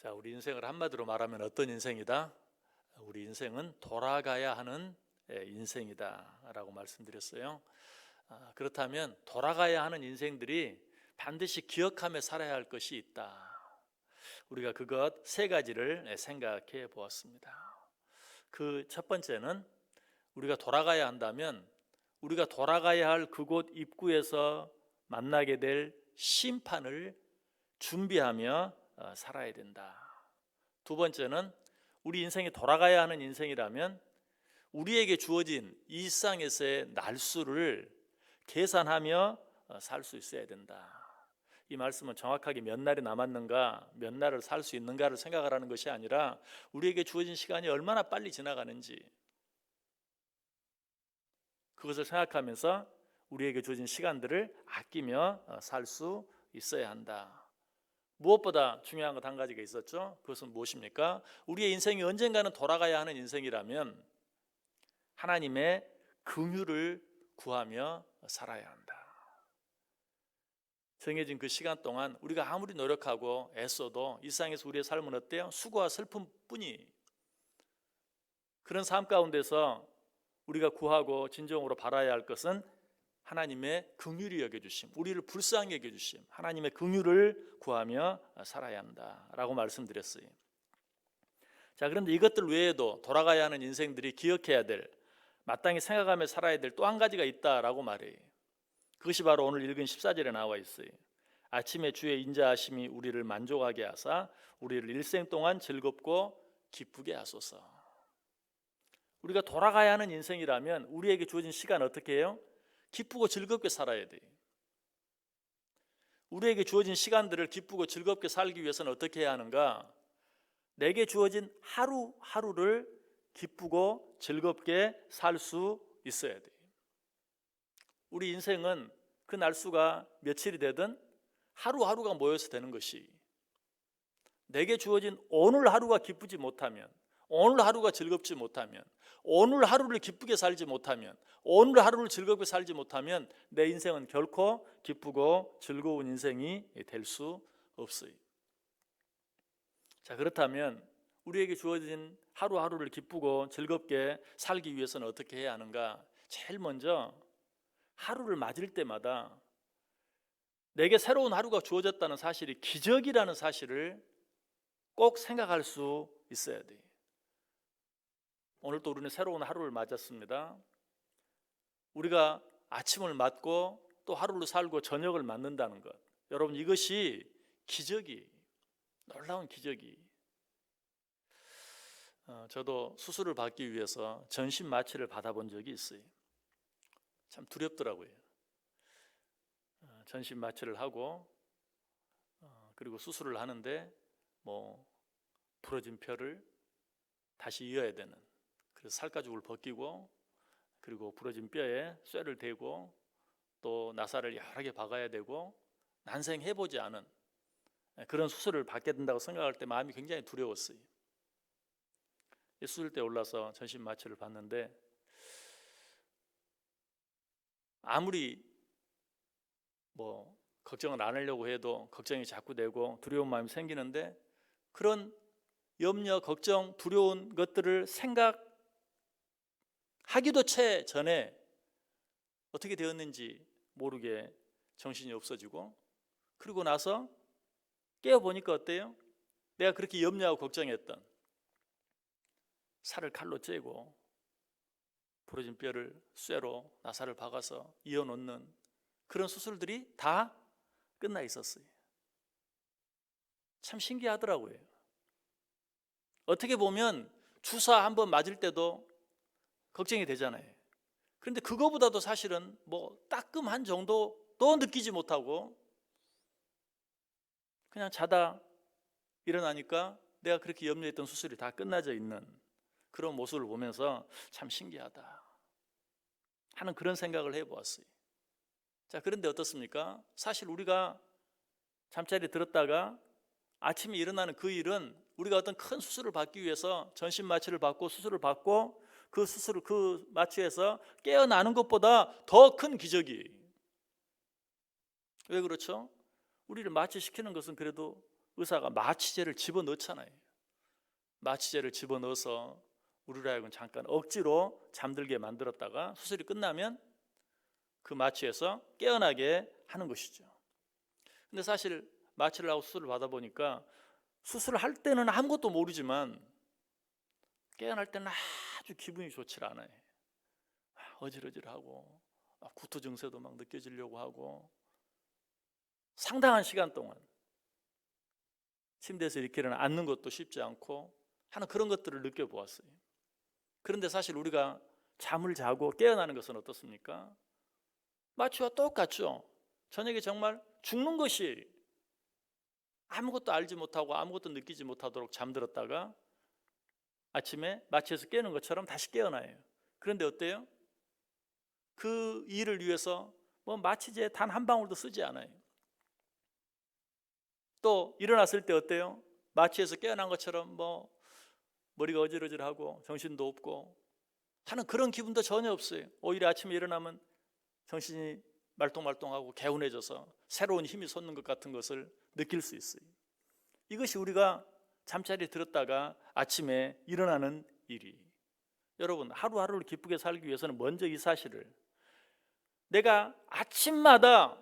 자, 우리 인생을 한마디로 말하면 어떤 인생이다? 우리 인생은 돌아가야 하는 인생이다 라고 말씀드렸어요. 그렇다면 돌아가야 하는 인생들이 반드시 기억하며 살아야 할 것이 있다. 우리가 그것 세 가지를 생각해 보았습니다. 그 첫 번째는 우리가 돌아가야 한다면 우리가 돌아가야 할 그곳 입구에서 만나게 될 심판을 준비하며 살아야 된다. 두 번째는 우리 인생이 돌아가야 하는 인생이라면 우리에게 주어진 일상에서의 날수를 계산하며 살 수 있어야 된다. 이 말씀은 정확하게 몇 날이 남았는가, 몇 날을 살 수 있는가를 생각하라는 것이 아니라 우리에게 주어진 시간이 얼마나 빨리 지나가는지 그것을 생각하면서 우리에게 주어진 시간들을 아끼며 살 수 있어야 한다. 무엇보다 중요한 것 한 가지가 있었죠. 그것은 무엇입니까? 우리의 인생이 언젠가는 돌아가야 하는 인생이라면 하나님의 긍휼을 구하며 살아야 한다. 정해진 그 시간 동안 우리가 아무리 노력하고 애써도 이 세상에서 우리의 삶은 어때요? 수고와 슬픔뿐이. 그런 삶 가운데서 우리가 구하고 진정으로 바라야 할 것은 하나님의 긍휼히 여겨주심, 우리를 불쌍히 여겨주심, 하나님의 긍휼을 구하며 살아야 한다라고 말씀드렸어요. 자, 그런데 이것들 외에도 돌아가야 하는 인생들이 기억해야 될, 마땅히 생각하며 살아야 될 또 한 가지가 있다라고 말해요. 그것이 바로 오늘 읽은 14절에 나와 있어요. 아침에 주의 인자하심이 우리를 만족하게 하사 우리를 일생 동안 즐겁고 기쁘게 하소서. 우리가 돌아가야 하는 인생이라면 우리에게 주어진 시간 어떻게 해요? 기쁘고 즐겁게 살아야 돼요. 우리에게 주어진 시간들을 기쁘고 즐겁게 살기 위해서는 어떻게 해야 하는가? 내게 주어진 하루하루를 기쁘고 즐겁게 살 수 있어야 돼요. 우리 인생은 그 날수가 며칠이 되든 하루하루가 모여서 되는 것이, 내게 주어진 오늘 하루가 기쁘지 못하면, 오늘 하루가 즐겁지 못하면, 오늘 하루를 기쁘게 살지 못하면, 오늘 하루를 즐겁게 살지 못하면 내 인생은 결코 기쁘고 즐거운 인생이 될 수 없어요. 자, 그렇다면 우리에게 주어진 하루하루를 기쁘고 즐겁게 살기 위해서는 어떻게 해야 하는가? 제일 먼저 하루를 맞을 때마다 내게 새로운 하루가 주어졌다는 사실이 기적이라는 사실을 꼭 생각할 수 있어야 돼요. 오늘 또 우리는 새로운 하루를 맞았습니다. 우리가 아침을 맞고 또 하루를 살고 저녁을 맞는다는 것, 여러분 이것이 기적이, 놀라운 기적이. 저도 수술을 받기 위해서 전신 마취를 받아본 적이 있어요. 참 두렵더라고요. 전신 마취를 하고 그리고 수술을 하는데 부러진 뼈를 다시 이어야 되는, 그래서 살가죽을 벗기고 그리고 부러진 뼈에 쇠를 대고 또 나사를 여러 개 박아야 되고 난생 해보지 않은 그런 수술을 받게 된다고 생각할 때 마음이 굉장히 두려웠어요. 수술대에 올라서 전신 마취를 받는데 아무리 걱정을 안 하려고 해도 걱정이 자꾸 되고 두려운 마음이 생기는데, 그런 염려, 걱정, 두려운 것들을 생각하기도 채 전에 어떻게 되었는지 모르게 정신이 없어지고, 그리고 나서 깨어보니까 어때요? 내가 그렇게 염려하고 걱정했던 살을 칼로 째고 부러진 뼈를 쇠로 나사를 박아서 이어놓는 그런 수술들이 다 끝나 있었어요. 참 신기하더라고요. 어떻게 보면 주사 한번 맞을 때도 걱정이 되잖아요. 그런데 그거보다도 사실은 따끔한 정도도 느끼지 못하고 그냥 자다 일어나니까 내가 그렇게 염려했던 수술이 다 끝나져 있는 그런 모습을 보면서 참 신기하다 하는 그런 생각을 해보았어요. 자, 그런데 어떻습니까? 사실 우리가 잠자리에 들었다가 아침에 일어나는 그 일은 우리가 어떤 큰 수술을 받기 위해서 전신 마취를 받고 수술을 받고 그 마취에서 깨어나는 것보다 더 큰 기적이. 왜 그렇죠? 우리를 마취시키는 것은 그래도 의사가 마취제를 집어넣잖아요. 마취제를 집어넣어서 우리로 하여금 잠깐 억지로 잠들게 만들었다가 수술이 끝나면 그 마취에서 깨어나게 하는 것이죠. 근데 사실 마취를 하고 수술을 받아보니까 수술을 할 때는 아무것도 모르지만 깨어날 때는 아주 기분이 좋지 않아요. 어질어질하고 구토 증세도 막 느껴지려고 하고 상당한 시간 동안 침대에서 이렇게 앉는 것도 쉽지 않고 하는 그런 것들을 느껴보았어요. 그런데 사실 우리가 잠을 자고 깨어나는 것은 어떻습니까? 마취와 똑같죠. 저녁에 정말 죽는 것이 아무것도 알지 못하고 아무것도 느끼지 못하도록 잠들었다가 아침에 마취에서 깨는 것처럼 다시 깨어나요. 그런데 어때요? 그 일을 위해서 뭐 마취제 단 한 방울도 쓰지 않아요. 또 일어났을 때 어때요? 마취에서 깨어난 것처럼 뭐 머리가 어질어질하고 정신도 없고 하는 그런 기분도 전혀 없어요. 오히려 아침에 일어나면 정신이 말똥말똥하고 개운해져서 새로운 힘이 솟는 것 같은 것을 느낄 수 있어요. 이것이 우리가 잠자리에 들었다가 아침에 일어나는 일이. 여러분, 하루하루를 기쁘게 살기 위해서는 먼저 이 사실을, 내가 아침마다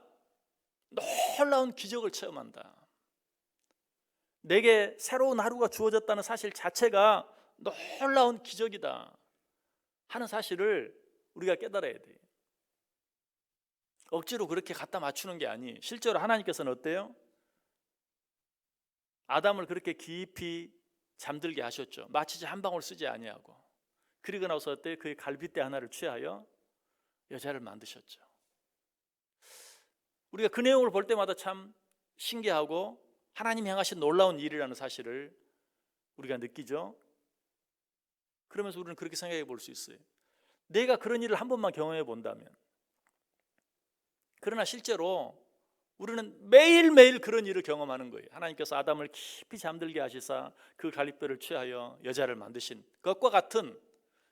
놀라운 기적을 체험한다, 내게 새로운 하루가 주어졌다는 사실 자체가 놀라운 기적이다 하는 사실을 우리가 깨달아야 돼요. 억지로 그렇게 갖다 맞추는 게 아니, 실제로 하나님께서는 어때요? 아담을 그렇게 깊이 잠들게 하셨죠. 마취제 한 방울 쓰지 아니하고. 그리고 나서 어때요? 그의 갈빗대 하나를 취하여 여자를 만드셨죠. 우리가 그 내용을 볼 때마다 참 신기하고 하나님이 행하신 놀라운 일이라는 사실을 우리가 느끼죠. 그러면서 우리는 그렇게 생각해 볼 수 있어요. 내가 그런 일을 한 번만 경험해 본다면. 그러나 실제로 우리는 매일매일 그런 일을 경험하는 거예요. 하나님께서 아담을 깊이 잠들게 하시사 그 갈빗뼈를 취하여 여자를 만드신 것과 같은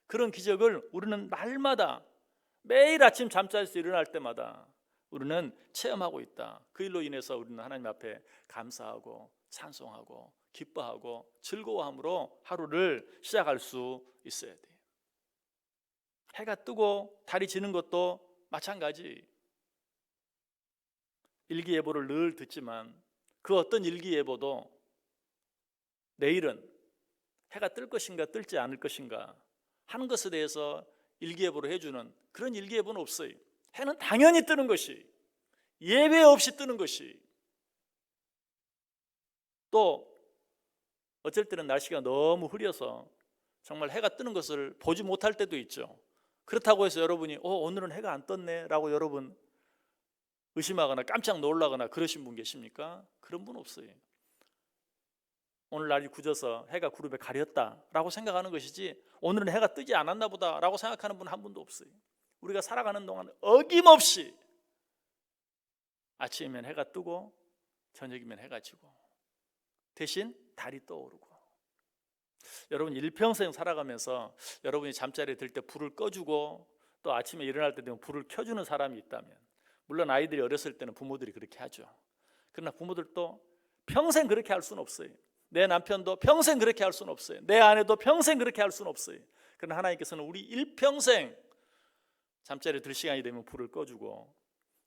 그런 기적을 우리는 날마다 매일 아침 잠자리에서 일어날 때마다 우리는 체험하고 있다. 그 일로 인해서 우리는 하나님 앞에 감사하고 찬송하고 기뻐하고 즐거워함으로 하루를 시작할 수 있어야 돼요. 해가 뜨고 달이 지는 것도 마찬가지. 일기예보를 늘 듣지만 그 어떤 일기예보도 내일은 해가 뜰 것인가 뜰지 않을 것인가 하는 것에 대해서 일기예보를 해주는 그런 일기예보는 없어요. 해는 당연히 뜨는 것이, 예외 없이 뜨는 것이, 또 어쩔 때는 날씨가 너무 흐려서 정말 해가 뜨는 것을 보지 못할 때도 있죠. 그렇다고 해서 여러분이 오늘은 해가 안 떴네 라고 여러분 의심하거나 깜짝 놀라거나 그러신 분 계십니까? 그런 분 없어요. 오늘 날이 굳어서 해가 구름에 가렸다라고 생각하는 것이지 오늘은 해가 뜨지 않았나 보다라고 생각하는 분 한 분도 없어요. 우리가 살아가는 동안 어김없이 아침이면 해가 뜨고 저녁이면 해가 지고 대신 달이 떠오르고. 여러분 일평생 살아가면서 여러분이 잠자리에 들 때 불을 꺼주고 또 아침에 일어날 때 되면 불을 켜주는 사람이 있다면, 물론 아이들이 어렸을 때는 부모들이 그렇게 하죠. 그러나 부모들도 평생 그렇게 할 수는 없어요. 내 남편도 평생 그렇게 할 수는 없어요. 내 아내도 평생 그렇게 할 수는 없어요. 그러나 하나님께서는 우리 일평생 잠자리에 들 시간이 되면 불을 꺼주고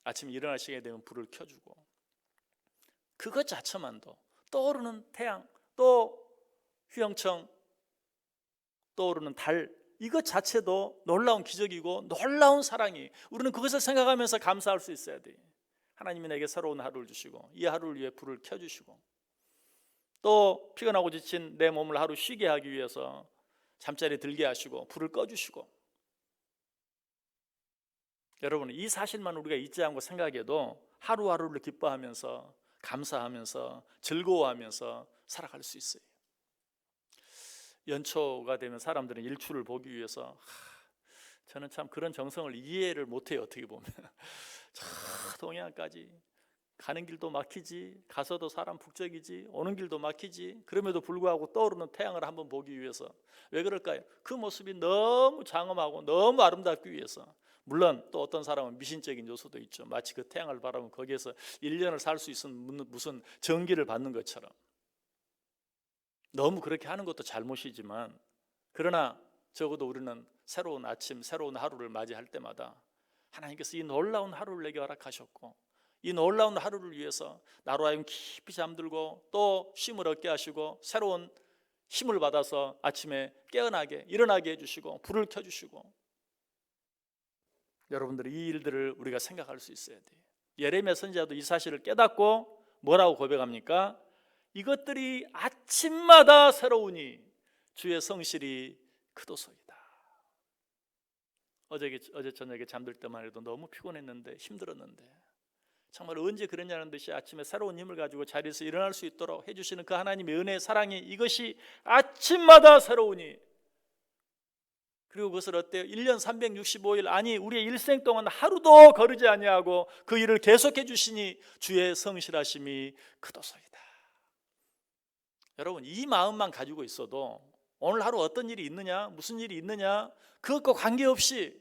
아침에 일어날 시간이 되면 불을 켜주고, 그것 자체만도, 떠오르는 태양, 또 휘영청 떠오르는 달, 이것 자체도 놀라운 기적이고 놀라운 사랑이, 우리는 그것을 생각하면서 감사할 수 있어야 돼요. 하나님이 내게 새로운 하루를 주시고 이 하루를 위해 불을 켜주시고 또 피곤하고 지친 내 몸을 하루 쉬게 하기 위해서 잠자리에 들게 하시고 불을 꺼주시고. 여러분, 이 사실만 우리가 잊지 않고 생각해도 하루하루를 기뻐하면서 감사하면서 즐거워하면서 살아갈 수 있어요. 연초가 되면 사람들은 일출을 보기 위해서 저는 참 그런 정성을 이해를 못해요. 어떻게 보면 저 동해안까지 가는 길도 막히지, 가서도 사람 북적이지, 오는 길도 막히지, 그럼에도 불구하고 떠오르는 태양을 한번 보기 위해서. 왜 그럴까요? 그 모습이 너무 장엄하고 너무 아름답기 위해서. 물론 또 어떤 사람은 미신적인 요소도 있죠. 마치 그 태양을 바라보면 거기에서 1년을 살 수 있는 무슨 전기를 받는 것처럼. 너무 그렇게 하는 것도 잘못이지만, 그러나 적어도 우리는 새로운 아침, 새로운 하루를 맞이할 때마다 하나님께서 이 놀라운 하루를 내게 허락하셨고, 이 놀라운 하루를 위해서 나로 하여금 깊이 잠들고 또 쉼을 얻게 하시고 새로운 힘을 받아서 아침에 깨어나게 일어나게 해주시고 불을 켜주시고, 여러분들이 이 일들을 우리가 생각할 수 있어야 돼요. 예레미야 선지자도 이 사실을 깨닫고 뭐라고 고백합니까? 이것들이 아침마다 새로우니 주의 성실이 크도소이다. 어제 저녁에 잠들 때만 해도 너무 피곤했는데, 힘들었는데 정말 언제 그랬냐는 듯이 아침에 새로운 힘을 가지고 자리에서 일어날 수 있도록 해주시는 그 하나님의 은혜, 사랑이 이것이 아침마다 새로우니, 그리고 그것을 어때요? 1년 365일, 아니 우리의 일생 동안 하루도 거르지 아니하고 그 일을 계속해 주시니 주의 성실하심이 크도소이다. 여러분, 이 마음만 가지고 있어도 오늘 하루 어떤 일이 있느냐, 무슨 일이 있느냐, 그것과 관계없이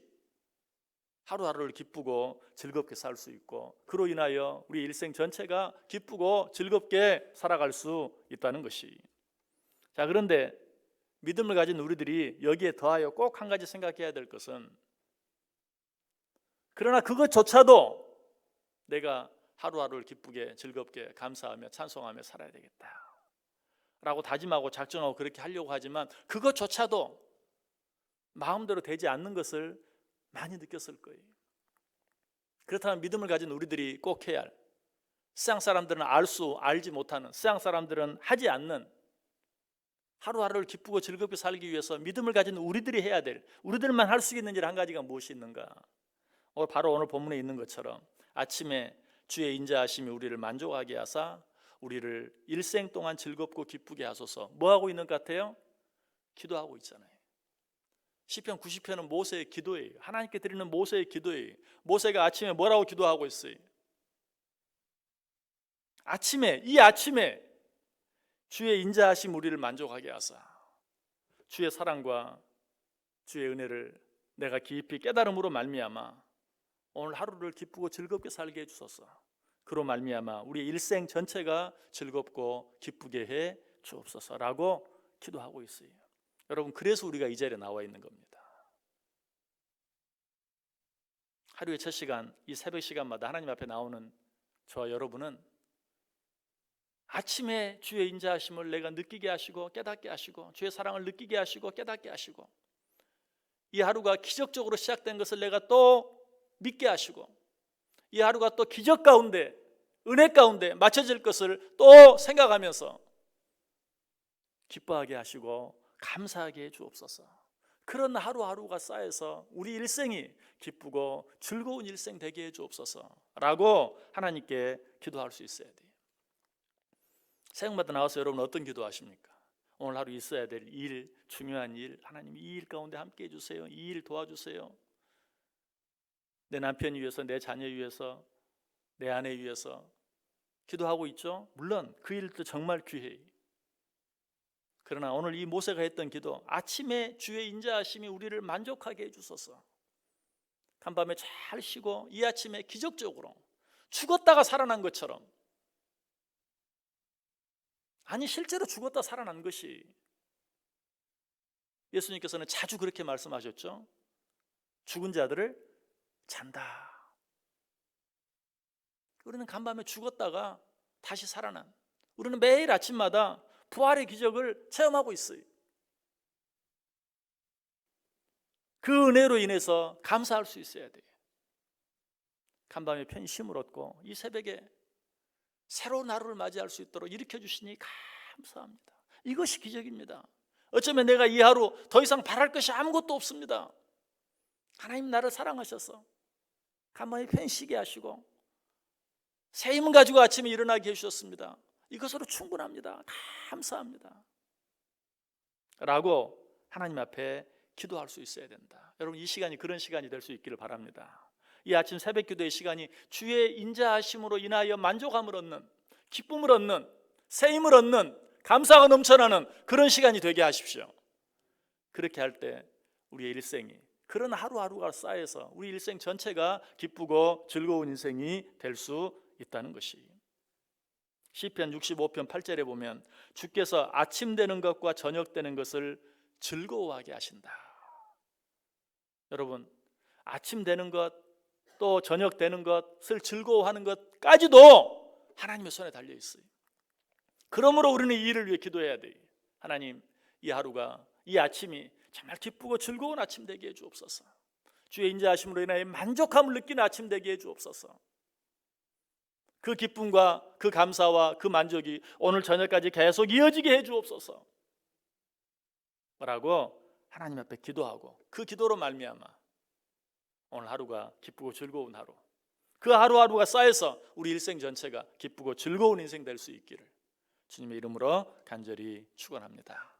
하루하루를 기쁘고 즐겁게 살 수 있고, 그로 인하여 우리 일생 전체가 기쁘고 즐겁게 살아갈 수 있다는 것이. 자, 그런데 믿음을 가진 우리들이 여기에 더하여 꼭 한 가지 생각해야 될 것은, 그러나 그것조차도 내가 하루하루를 기쁘게 즐겁게 감사하며 찬송하며 살아야 되겠다 라고 다짐하고 작정하고 그렇게 하려고 하지만, 그것조차도 마음대로 되지 않는 것을 많이 느꼈을 거예요. 그렇다면 믿음을 가진 우리들이 꼭 해야 할, 세상 사람들은 알지 못하는, 세상 사람들은 하지 않는 하루하루를 기쁘고 즐겁게 살기 위해서 믿음을 가진 우리들이 해야 될, 우리들만 할 수 있는 일 한 가지가 무엇이 있는가? 바로 오늘 본문에 있는 것처럼 아침에 주의 인자하심이 우리를 만족하게 하사 우리를 일생 동안 즐겁고 기쁘게 하소서. 뭐 하고 있는 것 같아요? 기도하고 있잖아요. 시편 90편은 모세의 기도예요. 하나님께 드리는 모세의 기도예요. 모세가 아침에 뭐라고 기도하고 있어요? 이 아침에 주의 인자하심 우리를 만족하게 하사 주의 사랑과 주의 은혜를 내가 깊이 깨달음으로 말미암아 오늘 하루를 기쁘고 즐겁게 살게 해주소서. 그로 말미암아 우리 일생 전체가 즐겁고 기쁘게 해 주옵소서라고 기도하고 있어요. 여러분, 그래서 우리가 이 자리에 나와 있는 겁니다. 하루의 첫 시간, 이 새벽 시간마다 하나님 앞에 나오는 저와 여러분은 아침에 주의 인자하심을 내가 느끼게 하시고 깨닫게 하시고, 주의 사랑을 느끼게 하시고 깨닫게 하시고, 이 하루가 기적적으로 시작된 것을 내가 또 믿게 하시고, 이 하루가 또 기적 가운데, 은혜 가운데 맞춰질 것을 또 생각하면서 기뻐하게 하시고 감사하게 해 주옵소서. 그런 하루하루가 쌓여서 우리 일생이 기쁘고 즐거운 일생 되게 해 주옵소서라고 하나님께 기도할 수 있어야 돼요. 새벽마다 나와서 여러분 어떤 기도하십니까? 오늘 하루 있어야 될 일, 중요한 일, 하나님 이 일 가운데 함께 해주세요, 이 일 도와주세요, 내 남편 위해서, 내 자녀 위해서, 내 아내 위해서 기도하고 있죠. 물론 그 일도 정말 귀해요. 그러나 오늘 이 모세가 했던 기도, 아침에 주의 인자하심이 우리를 만족하게 해주소서. 간밤에 잘 쉬고 이 아침에 기적적으로 죽었다가 살아난 것처럼, 아니 실제로 죽었다 살아난 것이, 예수님께서는 자주 그렇게 말씀하셨죠. 죽은 자들을 잔다. 우리는 간밤에 죽었다가 다시 살아난, 우리는 매일 아침마다 부활의 기적을 체험하고 있어요. 그 은혜로 인해서 감사할 수 있어야 돼요. 간밤에 편히 쉼을 얻고 이 새벽에 새로운 하루를 맞이할 수 있도록 일으켜 주시니 감사합니다. 이것이 기적입니다. 어쩌면 내가 이 하루 더 이상 바랄 것이 아무것도 없습니다. 하나님 나를 사랑하셔서 간밤에 편히 쉬게 하시고 새 힘을 가지고 아침에 일어나게 해주셨습니다. 이것으로 충분합니다. 감사합니다 라고 하나님 앞에 기도할 수 있어야 된다. 여러분, 이 시간이 그런 시간이 될 수 있기를 바랍니다. 이 아침 새벽 기도의 시간이 주의 인자하심으로 인하여 만족함을 얻는, 기쁨을 얻는, 새 힘을 얻는, 감사가 넘쳐나는 그런 시간이 되게 하십시오. 그렇게 할 때 우리의 일생이, 그런 하루하루가 쌓여서 우리 일생 전체가 기쁘고 즐거운 인생이 될 수 있다는 것이. 시편 65편 8절에 보면 주께서 아침 되는 것과 저녁 되는 것을 즐거워하게 하신다. 여러분, 아침 되는 것 또 저녁 되는 것을 즐거워하는 것까지도 하나님의 손에 달려 있어요. 그러므로 우리는 이 일을 위해 기도해야 돼요. 하나님, 이 하루가, 이 아침이 정말 기쁘고 즐거운 아침 되게 해 주옵소서. 주의 인자하심으로 인하여 만족함을 느끼는 아침 되게 해 주옵소서. 그 기쁨과 그 감사와 그 만족이 오늘 저녁까지 계속 이어지게 해 주옵소서 라고 하나님 앞에 기도하고, 그 기도로 말미암아 오늘 하루가 기쁘고 즐거운 하루, 그 하루하루가 쌓여서 우리 일생 전체가 기쁘고 즐거운 인생 될 수 있기를 주님의 이름으로 간절히 축원합니다.